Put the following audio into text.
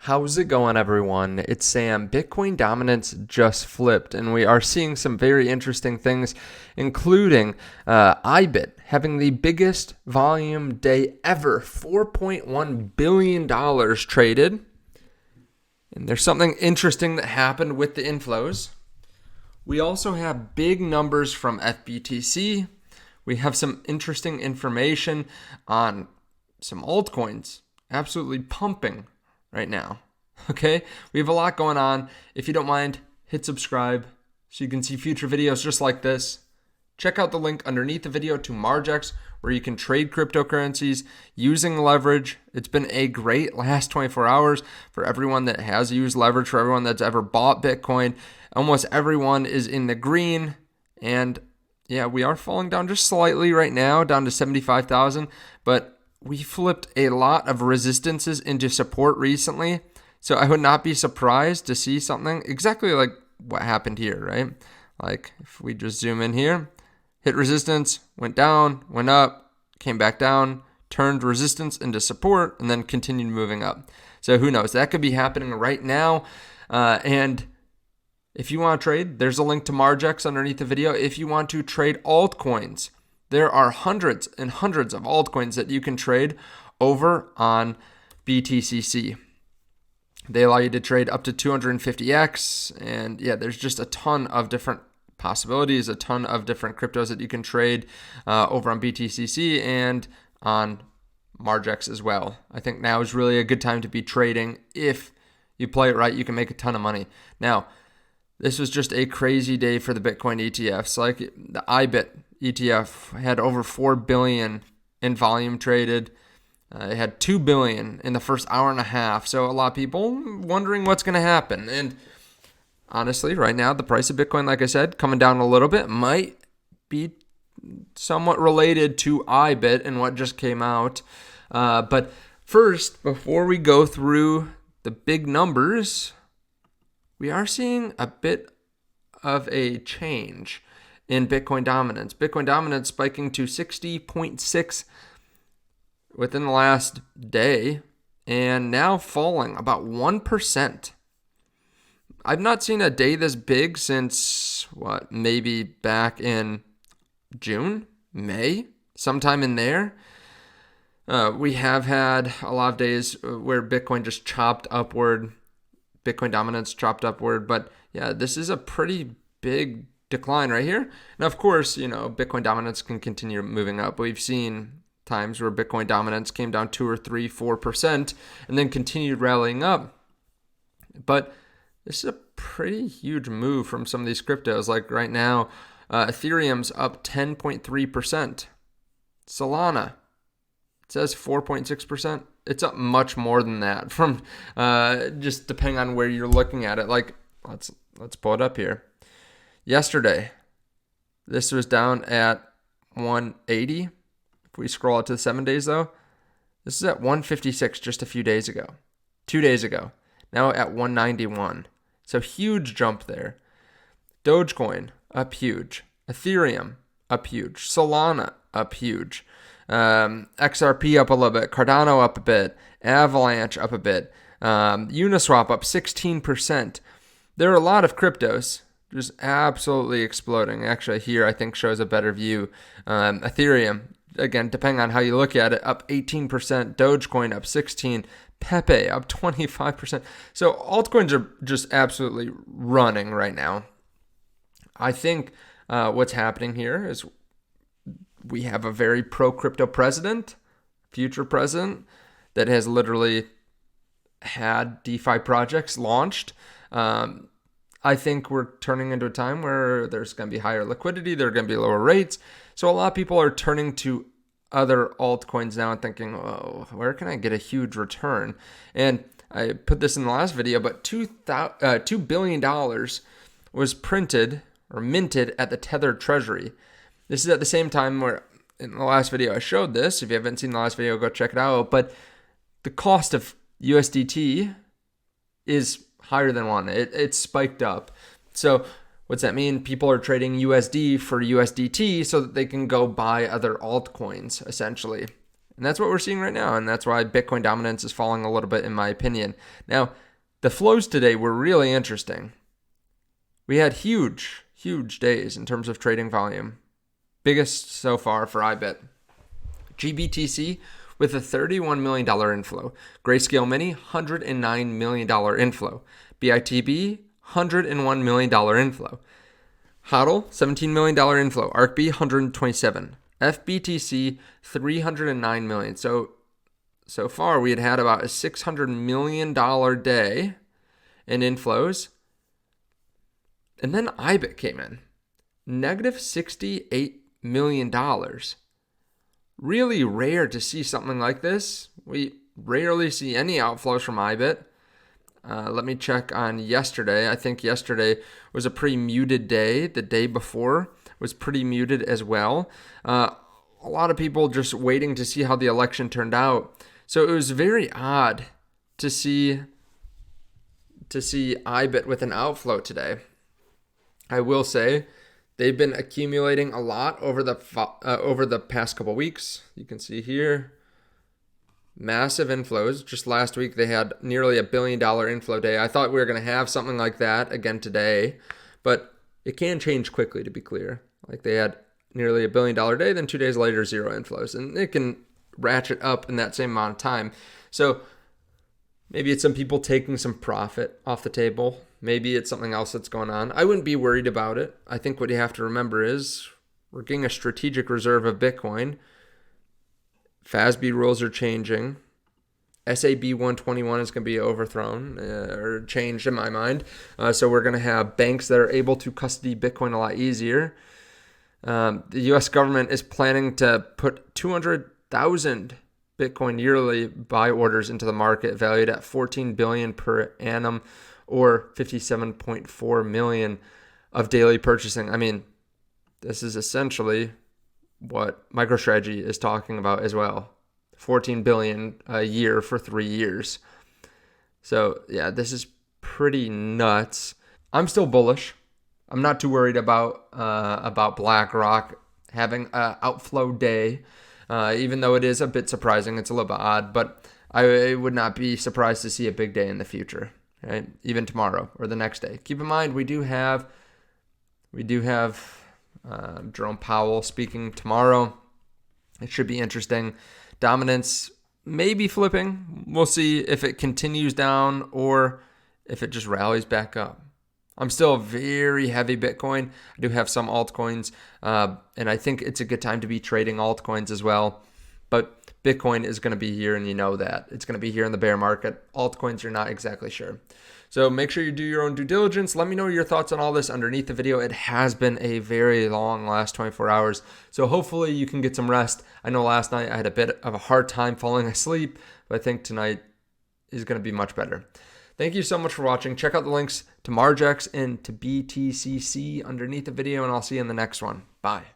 How's it going, everyone? It's Sam. Bitcoin dominance just flipped, and we are seeing some very interesting things, including IBIT having the biggest volume day ever, $4.1 billion traded. And there's something interesting that happened with the inflows. We also have big numbers from FBTC. We have some interesting information on some altcoins absolutely pumping right now. Okay, we have a lot going on. If you don't mind, hit subscribe so you can see future videos just like this. Check out the link underneath the video to MargeX, where you can trade cryptocurrencies using leverage. It's been a great last 24 hours for everyone that has used leverage, for everyone that's ever bought Bitcoin. Almost everyone is in the green, and yeah, we are falling down just slightly right now, down to 75,000, but we flipped a lot of resistances into support recently. So I would not be surprised to see something exactly like what happened here, right? Like if we just zoom in here, hit resistance, went down, went up, came back down, turned resistance into support, and then continued moving up. So who knows? That could be happening right now. And if you want to trade, there's a link to MargeX underneath the video. If you want to trade altcoins, there are hundreds and hundreds of altcoins that you can trade over on BTCC. They allow you to trade up to 250x, and yeah, there's just a ton of different possibilities, a ton of different cryptos that you can trade over on BTCC and on MargeX as well. I think now is really a good time to be trading. If you play it right, you can make a ton of money. Now, this was just a crazy day for the Bitcoin ETFs. Like the IBIT ETF had over 4 billion in volume traded. It had 2 billion in the first hour and a half. So a lot of people wondering what's going to happen. And honestly, right now, the price of Bitcoin, like I said, coming down a little bit, might be somewhat related to IBIT and what just came out. But first, before we go through the big numbers, we are seeing a bit of a change in Bitcoin dominance. Bitcoin dominance spiking to 60.6 within the last day, and now falling about 1%. I've not seen a day this big since, maybe back in June, May, sometime in there. We have had a lot of days where Bitcoin just chopped upward, Bitcoin dominance chopped upward, but yeah, this is a pretty big decline right here. Now, of course, Bitcoin dominance can continue moving up. We've seen times where Bitcoin dominance came down 2 or 3, 4% and then continued rallying up. But this is a pretty huge move from some of these cryptos. Like right now, Ethereum's up 10.3%. Solana, it says 4.6%. It's up much more than that from just depending on where you're looking at it. Like let's pull it up here. Yesterday, this was down at 180. If we scroll out to the 7 days though, this is at 156 just a few days ago. 2 days ago. Now at 191. So huge jump there. Dogecoin up huge. Ethereum up huge. Solana up huge. XRP up a little bit. Cardano up a bit. Avalanche up a bit. Uniswap up 16%. There are a lot of cryptos just absolutely exploding. Actually, here I think shows a better view. Ethereum, again, depending on how you look at it, up 18%. Dogecoin up 16%. Pepe up 25%. So altcoins are just absolutely running right now. I think what's happening here is we have a very pro-crypto president, future president, that has literally had DeFi projects launched. I think we're turning into a time where there's going to be higher liquidity, there are going to be lower rates. So a lot of people are turning to other altcoins now and thinking, oh, where can I get a huge return? And I put this in the last video, but $2 billion was printed or minted at the Tethered Treasury. This is at the same time where in the last video I showed this. If you haven't seen the last video, go check it out. But the cost of USDT is higher than one. It's spiked up. So what's that mean? People are trading USD for USDT so that they can go buy other altcoins, essentially. And that's what we're seeing right now. And that's why Bitcoin dominance is falling a little bit, in my opinion. Now, the flows today were really interesting. We had huge days in terms of trading volume. Biggest so far for IBIT. GBTC with a $31 million inflow. Grayscale Mini, $109 million inflow. BITB, $101 million inflow. HODL, $17 million inflow. ARCB, $127. FBTC, $309 million. So far, we had about a $600 million day in inflows. And then IBIT came in. Negative $68 million. Really rare to see something like this. We rarely see any outflows from IBIT. Let me check on yesterday. I think yesterday was a pretty muted day. The day before was pretty muted as well. A lot of people just waiting to see how the election turned out. So it was very odd to see IBIT with an outflow today. I will say they've been accumulating a lot over the past couple weeks. You can see here, massive inflows. Just last week, they had nearly $1 billion inflow day. I thought we were going to have something like that again today, but it can change quickly, to be clear. Like they had nearly $1 billion day, then 2 days later, zero inflows. And it can ratchet up in that same amount of time. So maybe it's some people taking some profit off the table. Maybe it's something else that's going on. I wouldn't be worried about it. I think what you have to remember is we're getting a strategic reserve of Bitcoin. FASB rules are changing. SAB 121 is going to be overthrown or changed in my mind. So we're going to have banks that are able to custody Bitcoin a lot easier. The U.S. government is planning to put 200,000 Bitcoin yearly buy orders into the market, valued at $14 billion per annum, or 57.4 million of daily purchasing. I mean, this is essentially what MicroStrategy is talking about as well. 14 billion a year for 3 years. So yeah, this is pretty nuts. I'm still bullish. I'm not too worried about Blackrock having an outflow day, even though it is a bit surprising. It's a little bit odd, but I would not be surprised to see a big day in the future. Right? Even tomorrow or the next day. Keep in mind, we do have Jerome Powell speaking tomorrow. It should be interesting. Dominance may be flipping. We'll see if it continues down or if it just rallies back up. I'm still very heavy Bitcoin. I do have some altcoins, and I think it's a good time to be trading altcoins as well. But Bitcoin is going to be here, and you know that. It's going to be here in the bear market. Altcoins, you're not exactly sure. So make sure you do your own due diligence. Let me know your thoughts on all this underneath the video. It has been a very long last 24 hours. So hopefully you can get some rest. I know last night I had a bit of a hard time falling asleep, but I think tonight is going to be much better. Thank you so much for watching. Check out the links to Margex and to BTCC underneath the video, and I'll see you in the next one. Bye.